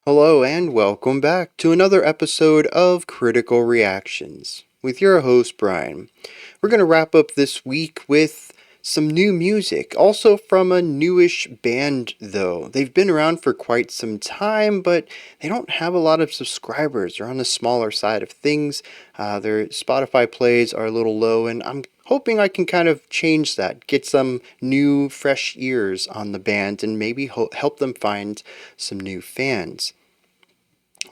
Hello and welcome back to another episode of Critical Reactions with your host Bryan. We're going to wrap up this week with some new music, also from a newish band though. They've been around for quite some time, but they don't have a lot of subscribers. They're on the smaller side of things. Their Spotify plays are a little low, and I'm hoping I can kind of change that, get some new fresh ears on the band, and maybe help them find some new fans.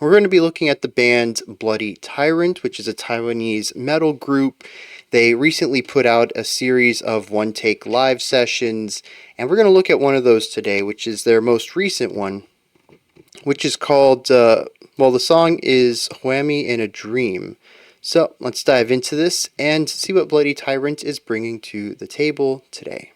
We're going to be looking at the band Bloody Tyrant, which is a Taiwanese metal group. They recently put out a series of one-take live sessions, and we're going to look at one of those today, which is their most recent one, which is called, the song is Hwamei In A Dream. So let's dive into this and see what Bloody Tyrant is bringing to the table today.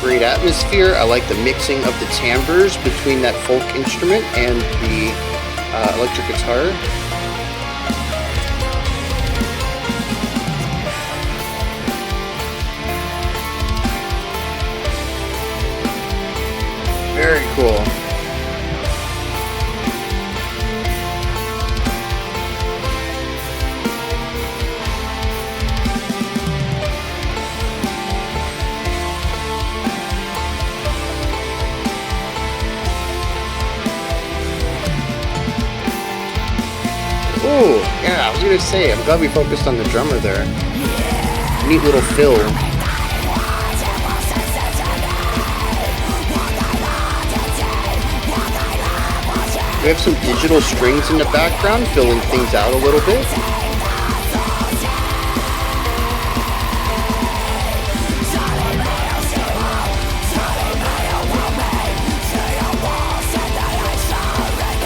Great atmosphere. I like the mixing of the timbres between that folk instrument and the electric guitar. Very cool. Oh, yeah, I was going to say, I'm glad we focused on the drummer there. Neat little fill. We have some digital strings in the background, filling things out a little bit.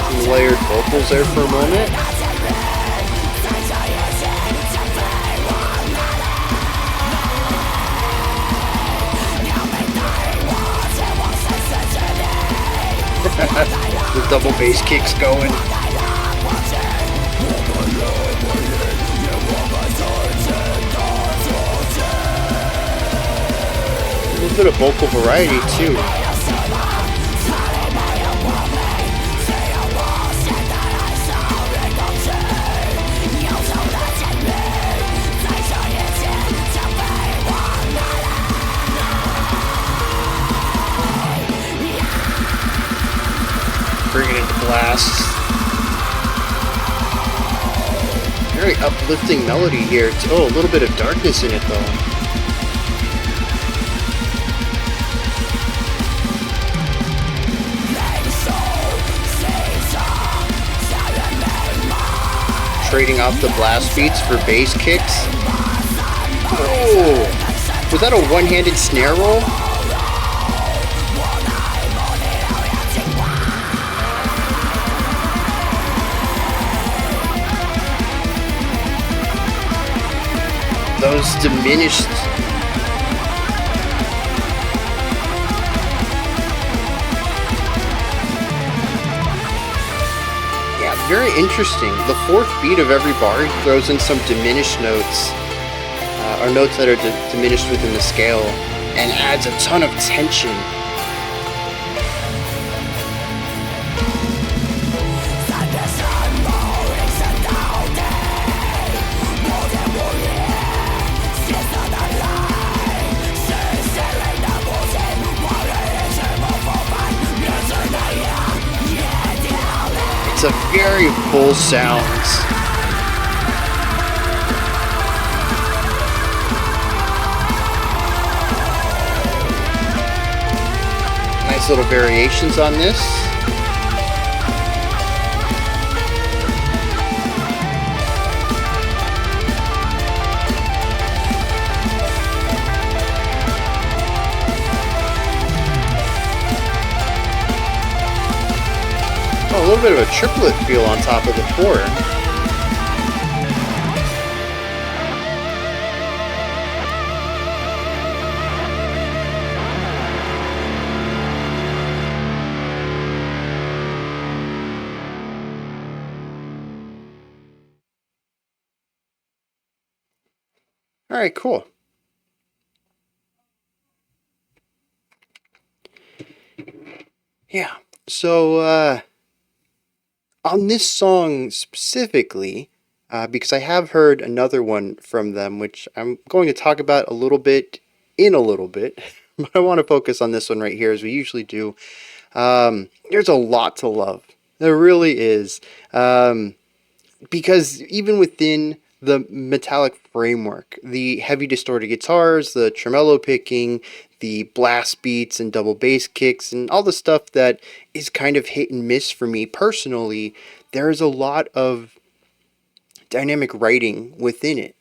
Some layered vocals there for a moment. The double bass kicks going. A little bit of vocal variety too. Bringing it to blast. Very uplifting melody here. Oh, a little bit of darkness in it though. Trading off the blast beats for bass kicks. Oh! Was that a one-handed snare roll? Those diminished. Yeah, very interesting. The fourth beat of every bar throws in some diminished notes, or notes that are diminished within the scale, and adds a ton of tension. A very full sound. Nice little variations on this. bit of a triplet feel on top of the four. Alright, cool. Yeah, so on this song specifically, because I have heard another one from them, which I'm going to talk about a little bit in a little bit, but I want to focus on this one right here as we usually do. There's a lot to love. There really is. Because even within the metallic framework, the heavy distorted guitars, the tremolo picking, the blast beats and double bass kicks, and all the stuff that is kind of hit and miss for me personally, there is a lot of dynamic writing within it.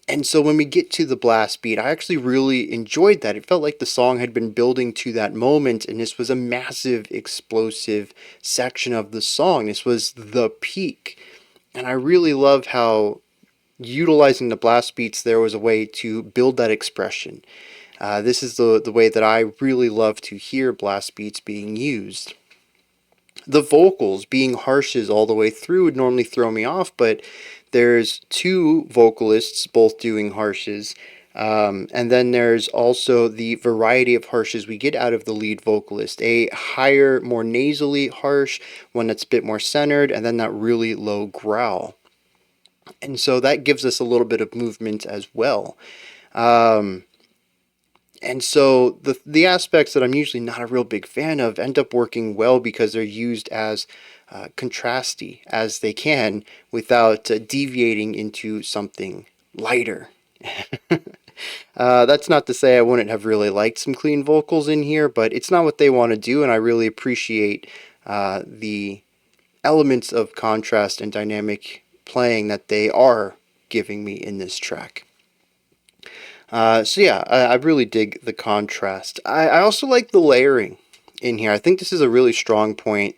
And so when we get to the blast beat, I actually really enjoyed that. It felt like the song had been building to that moment, and this was a massive, explosive section of the song. This was the peak. And I really love how utilizing the blast beats there was a way to build that expression. This is the way that I really love to hear blast beats being used. The vocals being harshes all the way through would normally throw me off, but there's two vocalists both doing harshes. And then there's also the variety of harshes we get out of the lead vocalist. A higher, more nasally harsh, one that's a bit more centered, and then that really low growl. And so that gives us a little bit of movement as well. And so the aspects that I'm usually not a real big fan of end up working well because they're used as contrasty as they can without deviating into something lighter. That's not to say I wouldn't have really liked some clean vocals in here, but it's not what they want to do, and I really appreciate the elements of contrast and dynamic playing that they are giving me in this track. So yeah, I really dig the contrast. I also like the layering in here. I think this is a really strong point,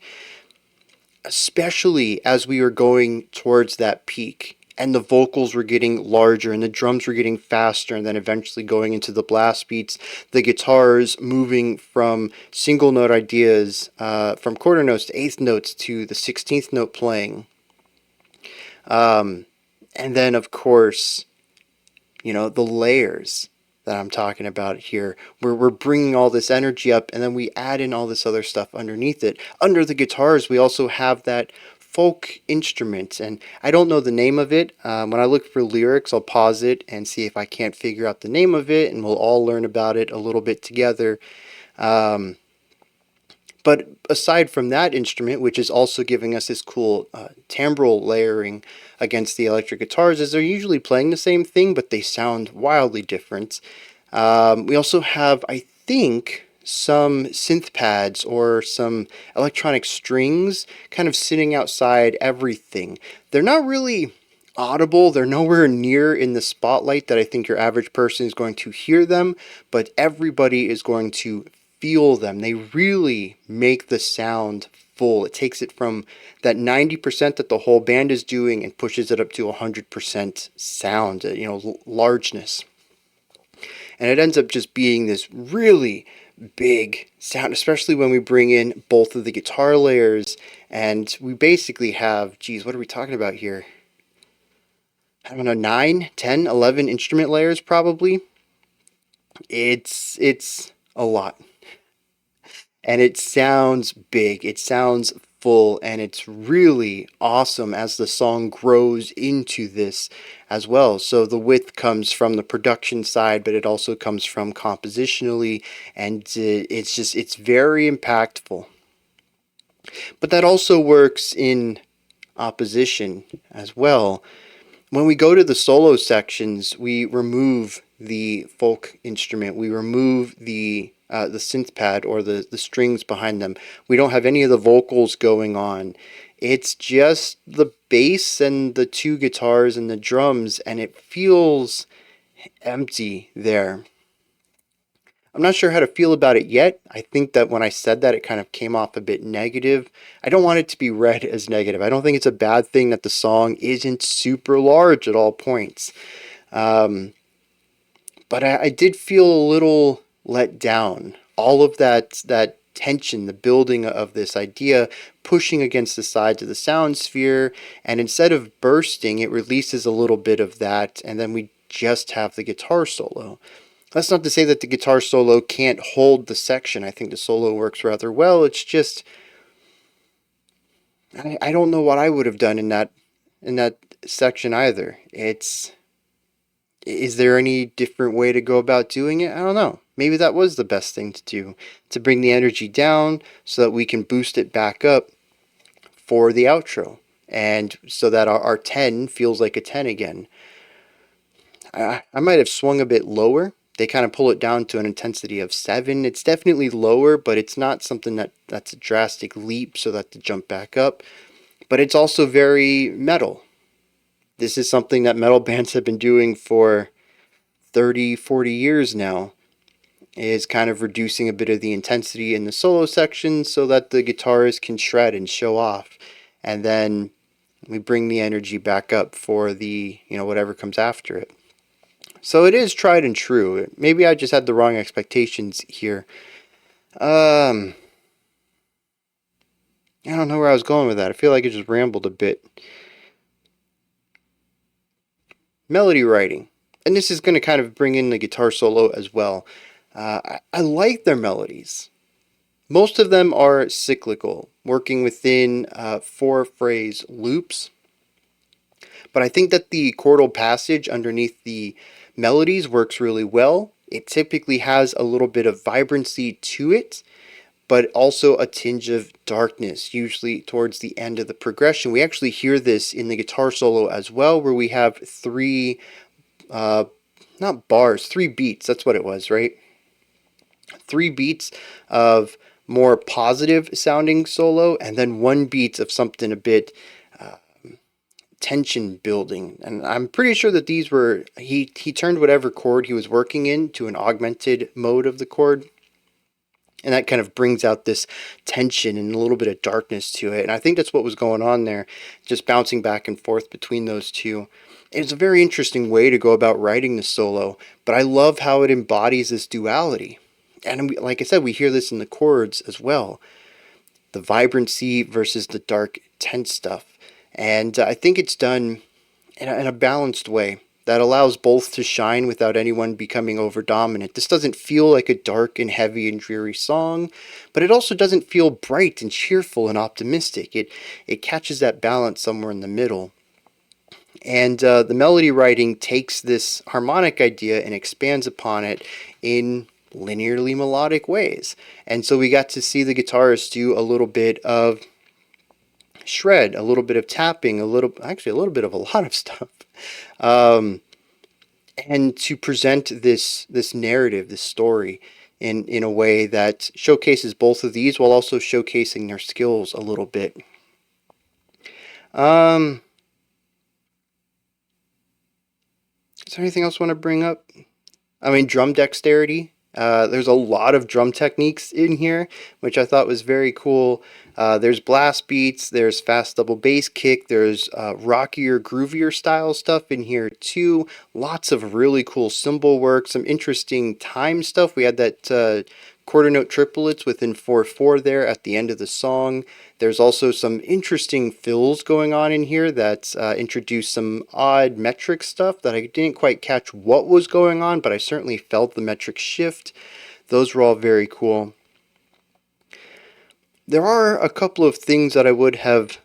especially as we were going towards that peak and the vocals were getting larger and the drums were getting faster, and then eventually going into the blast beats, the guitars moving from single note ideas, from quarter notes to eighth notes to the 16th note playing. And then, of course, the layers that I'm talking about here, where we're bringing all this energy up and then we add in all this other stuff underneath it. Under the guitars, we also have that folk instrument, and I don't know the name of it. When I look for lyrics, I'll pause it and see if I can't figure out the name of it, and we'll all learn about it a little bit together. But aside from that instrument, which is also giving us this cool timbral layering against the electric guitars, is they're usually playing the same thing, but they sound wildly different. We also have, I think, some synth pads or some electronic strings kind of sitting outside everything. They're not really audible. They're nowhere near in the spotlight that I think your average person is going to hear them, but everybody is going to feel them. They really make the sound full. It takes it from that 90% that the whole band is doing and pushes it up to 100% sound, largeness. And it ends up just being this really big sound, especially when we bring in both of the guitar layers, and we basically have, what are we talking about here? I don't know, 9, 10, 11 instrument layers probably. It's a lot. And it sounds big, it sounds full, and it's really awesome as the song grows into this as well. So the width comes from the production side, but it also comes from compositionally, and it's very impactful. But that also works in opposition as well. When we go to the solo sections, we remove the folk instrument. We remove the synth pad or the strings behind them. We don't have any of the vocals going on. It's just the bass and the two guitars and the drums, and it feels empty there. I'm not sure how to feel about it yet. I think that when I said that, it kind of came off a bit negative. I don't want it to be read as negative. I don't think it's a bad thing that the song isn't super large at all points. Um, but I did feel a little let down. All of that tension, the building of this idea, pushing against the sides of the sound sphere, and instead of bursting, it releases a little bit of that, and then we just have the guitar solo. That's not to say that the guitar solo can't hold the section. I think the solo works rather well. It's just I don't know what I would have done in that section either. It's is there any different way to go about doing it? I don't know. Maybe that was the best thing to do, to bring the energy down so that we can boost it back up for the outro, and so that our 10 feels like a 10 again. I might have swung a bit lower. They kind of pull it down to an intensity of 7. It's definitely lower, but it's not something that's a drastic leap so that to jump back up. But it's also very metal. This is something that metal bands have been doing for 30, 40 years now, is kind of reducing a bit of the intensity in the solo section so that the guitars can shred and show off. And then we bring the energy back up for the, whatever comes after it. So it is tried and true. Maybe I just had the wrong expectations here. I don't know where I was going with that. I feel like I just rambled a bit. Melody writing. And this is going to kind of bring in the guitar solo as well. I like their melodies. Most of them are cyclical, working within 4-phrase loops. But I think that the chordal passage underneath the melodies works really well. It typically has a little bit of vibrancy to it, but also a tinge of darkness, usually towards the end of the progression. We actually hear this in the guitar solo as well, where we have 3, not bars, 3 beats. That's what it was, right? 3 beats of more positive sounding solo, and then 1 beat of something a bit tension building. And I'm pretty sure that these were, he turned whatever chord he was working in to an augmented mode of the chord, and that kind of brings out this tension and a little bit of darkness to it. And I think that's what was going on there, just bouncing back and forth between those two. It's a very interesting way to go about writing the solo, but I love how it embodies this duality. And like I said, we hear this in the chords as well. The vibrancy versus the dark, tense stuff. And I think it's done in a balanced way that allows both to shine without anyone becoming over dominant. This doesn't feel like a dark and heavy and dreary song, but it also doesn't feel bright and cheerful and optimistic. It catches that balance somewhere in the middle. And the melody writing takes this harmonic idea and expands upon it in linearly melodic ways. And so we got to see the guitarist do a little bit of shred, a little bit of tapping, a little bit of a lot of stuff. And to present this narrative, this story, in a way that showcases both of these while also showcasing their skills a little bit. Is there anything else I want to bring up? I mean, drum dexterity. There's a lot of drum techniques in here, which I thought was very cool. There's blast beats, there's fast double bass kick, there's rockier, groovier style stuff in here too. Lots of really cool cymbal work, some interesting time stuff. We had that quarter note triplets within 4/4 there at the end of the song. There's also some interesting fills going on in here that introduce some odd metric stuff that I didn't quite catch what was going on, but I certainly felt the metric shift. Those were all very cool. There are a couple of things that I would have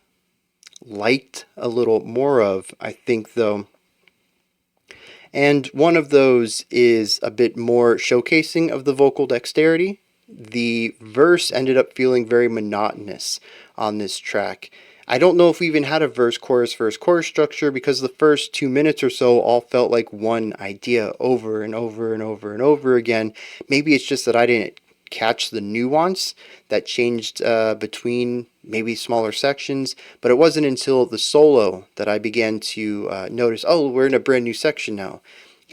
liked a little more of, I think, though. And one of those is a bit more showcasing of the vocal dexterity. The verse ended up feeling very monotonous on this track. I don't know if we even had a verse, chorus structure, because the first 2 minutes or so all felt like one idea over and over and over and over again. Maybe it's just that I didn't catch the nuance that changed between maybe smaller sections, but it wasn't until the solo that I began to notice, oh, we're in a brand new section now.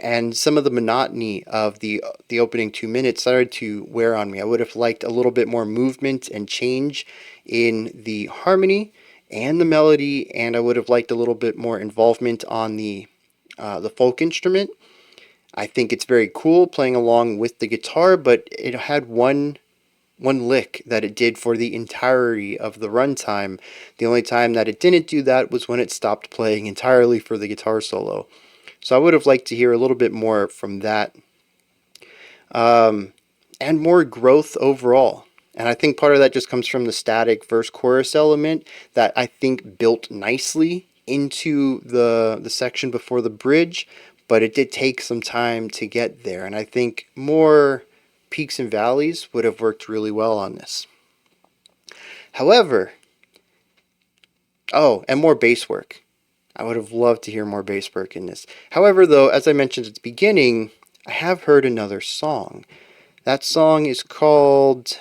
and some of the monotony of the opening 2 minutes started to wear on me. I would have liked a little bit more movement and change in the harmony and the melody, and I would have liked a little bit more involvement on the folk instrument. I think it's very cool playing along with the guitar, but it had one lick that it did for the entirety of the runtime. The only time that it didn't do that was when it stopped playing entirely for the guitar solo. So I would have liked to hear a little bit more from that, and more growth overall. And I think part of that just comes from the static verse chorus element that I think built nicely into the section before the bridge, but it did take some time to get there. And I think more peaks and valleys would have worked really well on this. However, oh, and more bass work. I would have loved to hear more bass work in this. However, though, as I mentioned at the beginning, I have heard another song. That song is called...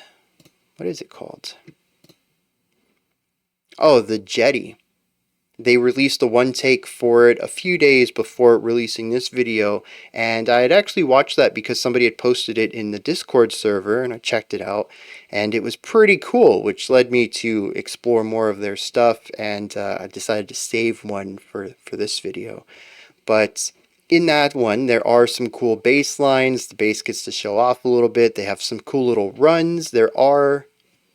what is it called? Oh, The Jetty. They released a one take for it a few days before releasing this video, and I had actually watched that because somebody had posted it in the Discord server, and I checked it out, and it was pretty cool, which led me to explore more of their stuff, and I decided to save one for this video. But in that one, there are some cool bass lines. The bass gets to show off a little bit. They have some cool little runs. There are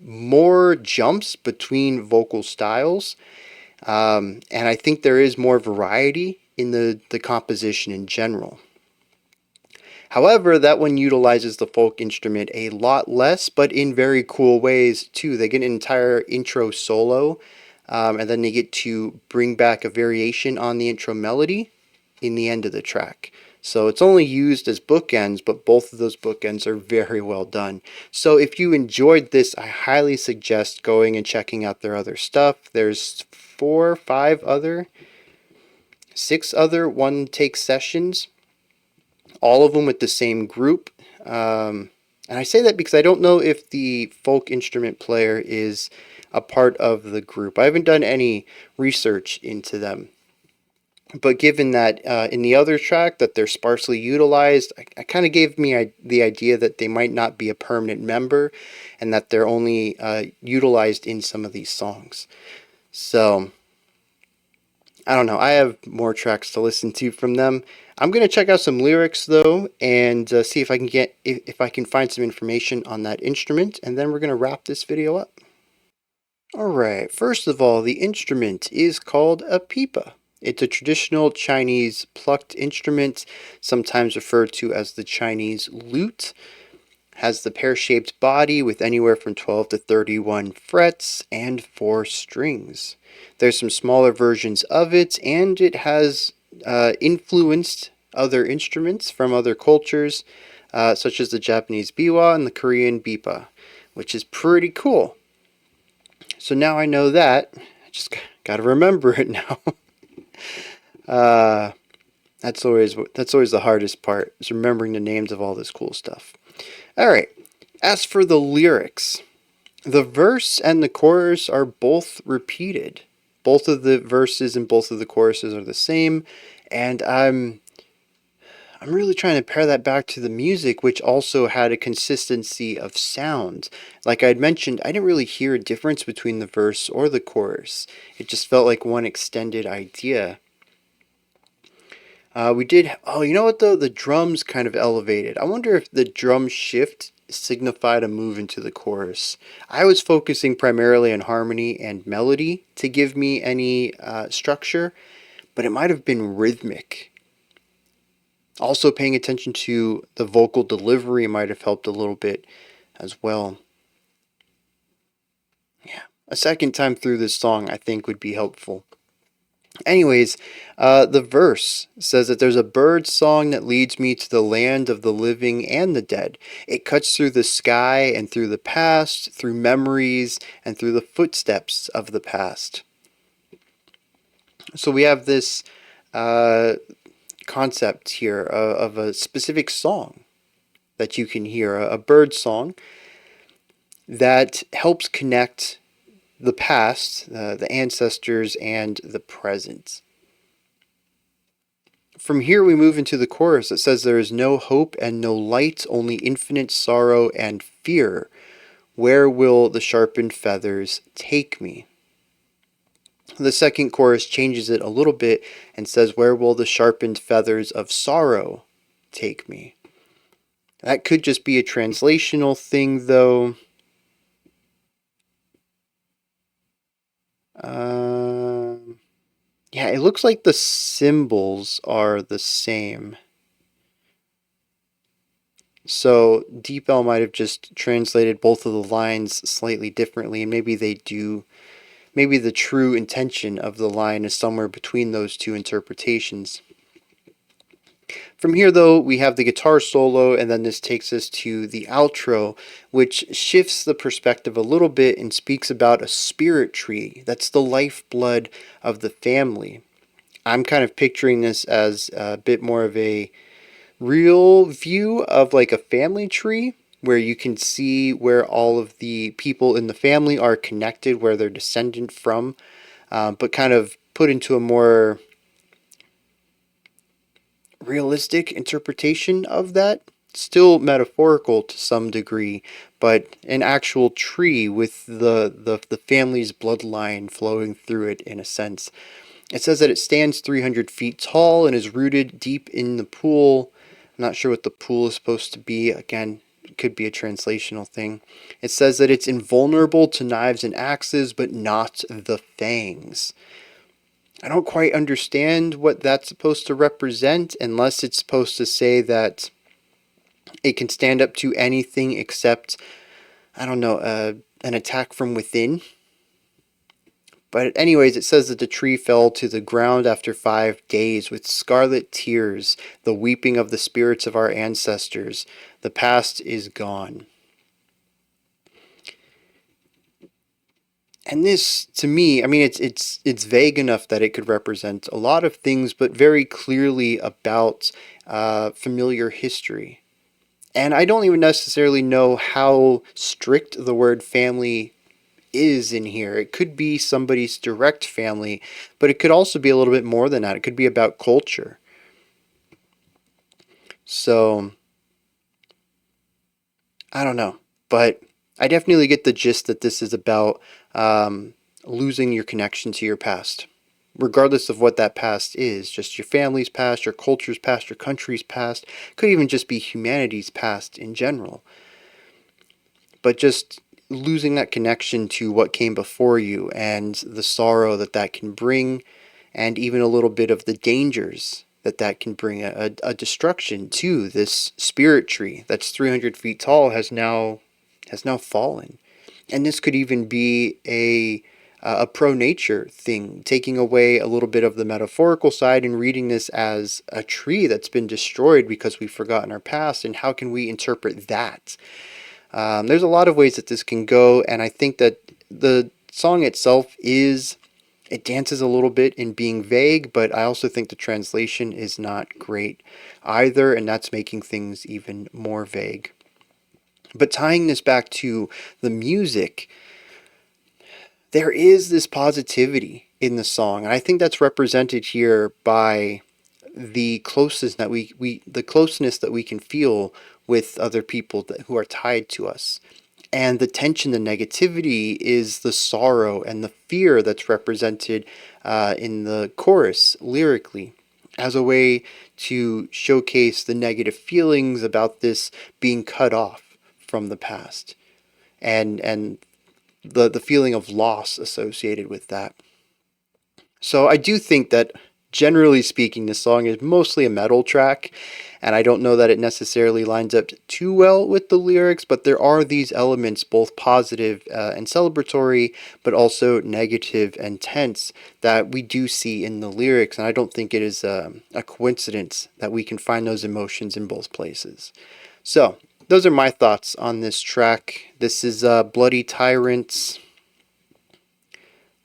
more jumps between vocal styles. And I think there is more variety in the composition in general. However, that one utilizes the folk instrument a lot less, but in very cool ways too. They get an entire intro solo, and then they get to bring back a variation on the intro melody in the end of the track. So it's only used as bookends, but both of those bookends are very well done. So if you enjoyed this, I highly suggest going and checking out their other stuff. There's 6 other one-take sessions, all of them with the same group. And I say that because I don't know if the folk instrument player is a part of the group. I haven't done any research into them. But given that in the other track that they're sparsely utilized, I kind of gave me the idea that they might not be a permanent member and that they're only utilized in some of these songs. So, I don't know. I have more tracks to listen to from them. I'm going to check out some lyrics though and see if I can if I can find some information on that instrument, and then we're going to wrap this video up. Alright, first of all, the instrument is called a pipa. It's a traditional Chinese plucked instrument, sometimes referred to as the Chinese lute. Has the pear-shaped body with anywhere from 12 to 31 frets and 4 strings. There's some smaller versions of it, and it has influenced other instruments from other cultures, such as the Japanese biwa and the Korean bipa, which is pretty cool. So now I know that. I just gotta remember it now. That's always the hardest part, is remembering the names of all this cool stuff. Alright, as for the lyrics, the verse and the chorus are both repeated. Both of the verses and both of the choruses are the same, and I'm really trying to pair that back to the music, which also had a consistency of sound. Like I had mentioned, I didn't really hear a difference between the verse or the chorus. It just felt like one extended idea. We did... oh, you know what though? The drums kind of elevated. I wonder if the drum shift signified a move into the chorus. I was focusing primarily on harmony and melody to give me any structure, but it might have been rhythmic. Also, paying attention to the vocal delivery might have helped a little bit as well. Yeah, a second time through this song I think would be helpful. Anyways, the verse says that there's a bird song that leads me to the land of the living and the dead. It cuts through the sky and through the past, through memories, and through the footsteps of the past. So we have this concept here of a specific song that you can hear, a bird song that helps connect the past, the ancestors, and the present. From here we move into the chorus. It says, "There is no hope and no light, only infinite sorrow and fear. Where will the sharpened feathers take me?" The second chorus changes it a little bit and says, "Where will the sharpened feathers of sorrow take me?" That could just be a translational thing, though. Yeah, it looks like the symbols are the same. So Deep L might have just translated both of the lines slightly differently, and maybe they do. Maybe the true intention of the line is somewhere between those two interpretations. From here, though, we have the guitar solo, and then this takes us to the outro, which shifts the perspective a little bit and speaks about a spirit tree that's the lifeblood of the family. I'm kind of picturing this as a bit more of a real view of like a family tree, where you can see where all of the people in the family are connected, where they're descendant from, but kind of put into a more realistic interpretation of that. Still metaphorical to some degree, but an actual tree with the family's bloodline flowing through it in a sense. It says that it stands 300 feet tall and is rooted deep in the pool. I'm not sure what the pool is supposed to be. Again, it could be a translational thing. It says that it's invulnerable to knives and axes, but not the fangs. I don't quite understand what that's supposed to represent, unless it's supposed to say that it can stand up to anything except, I don't know, an attack from within. But anyways, it says that the tree fell to the ground after 5 days with scarlet tears, the weeping of the spirits of our ancestors. The past is gone. And this, to me, I mean, it's vague enough that it could represent a lot of things, but very clearly about familiar history. And I don't even necessarily know how strict the word family is in here. It could be somebody's direct family, but it could also be a little bit more than that. It could be about culture. So, I don't know. But I definitely get the gist that this is about losing your connection to your past. Regardless of what that past is, just your family's past, your culture's past, your country's past, could even just be humanity's past in general. But just losing that connection to what came before you and the sorrow that that can bring, and even a little bit of the dangers that that can bring, a destruction to this spirit tree that's 300 feet tall has now fallen. And this could even be a pro nature thing, taking away a little bit of the metaphorical side and reading this as a tree that's been destroyed because we've forgotten our past, and how can we interpret that? There's a lot of ways that this can go, and I think that the song itself it dances a little bit in being vague, but I also think the translation is not great either, and that's making things even more vague. But tying this back to the music, there is this positivity in the song, and I think that's represented here by the closeness that the closeness that we can feel with other people who are tied to us. And the tension, the negativity is the sorrow and the fear that's represented in the chorus lyrically, as a way to showcase the negative feelings about this being cut off from the past, and the feeling of loss associated with that. So I do think that, generally speaking, this song is mostly a metal track, and I don't know that it necessarily lines up too well with the lyrics, but there are these elements, both positive and celebratory, but also negative and tense, that we do see in the lyrics, and I don't think it is a coincidence that we can find those emotions in both places. So, those are my thoughts on this track. This is Bloody Tyrant's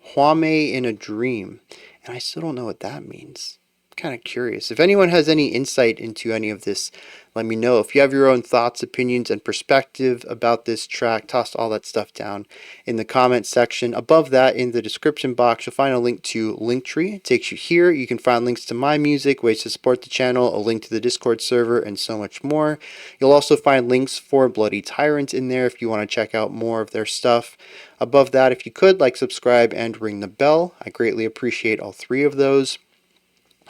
Hwamei In A Dream. And I still don't know what that means. kind of curious. If anyone has any insight into any of this, let me know. If you have your own thoughts, opinions, and perspective about this track, toss all that stuff down in the comment section. Above that, in the description box, you'll find a link to Linktree. It takes you here. You can find links to my music, ways to support the channel, a link to the Discord server, and so much more. You'll also find links for Bloody Tyrant in there if you want to check out more of their stuff. Above that, if you could, like, subscribe, and ring the bell. I greatly appreciate all three of those.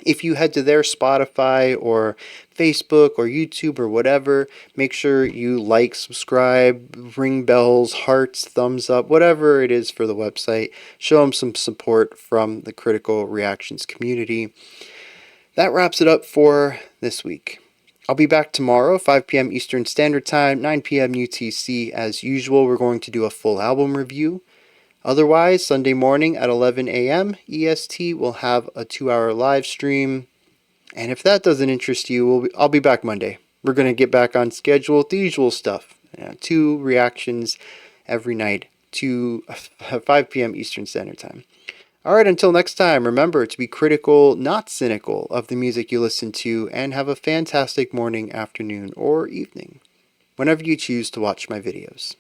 If you head to their Spotify or Facebook or YouTube or whatever, make sure you like, subscribe, ring bells, hearts, thumbs up, whatever it is for the website. Show them some support from the Critical Reactions community. That wraps it up for this week. I'll be back tomorrow, 5 p.m. Eastern Standard Time, 9 p.m. UTC. As usual, we're going to do a full album review. Otherwise, Sunday morning at 11 a.m. EST, we'll have a 2-hour live stream. And if that doesn't interest you, I'll be back Monday. We're going to get back on schedule with the usual stuff. 2 reactions every night, 5 p.m. Eastern Standard Time. Alright, until next time, remember to be critical, not cynical, of the music you listen to, and have a fantastic morning, afternoon, or evening, whenever you choose to watch my videos.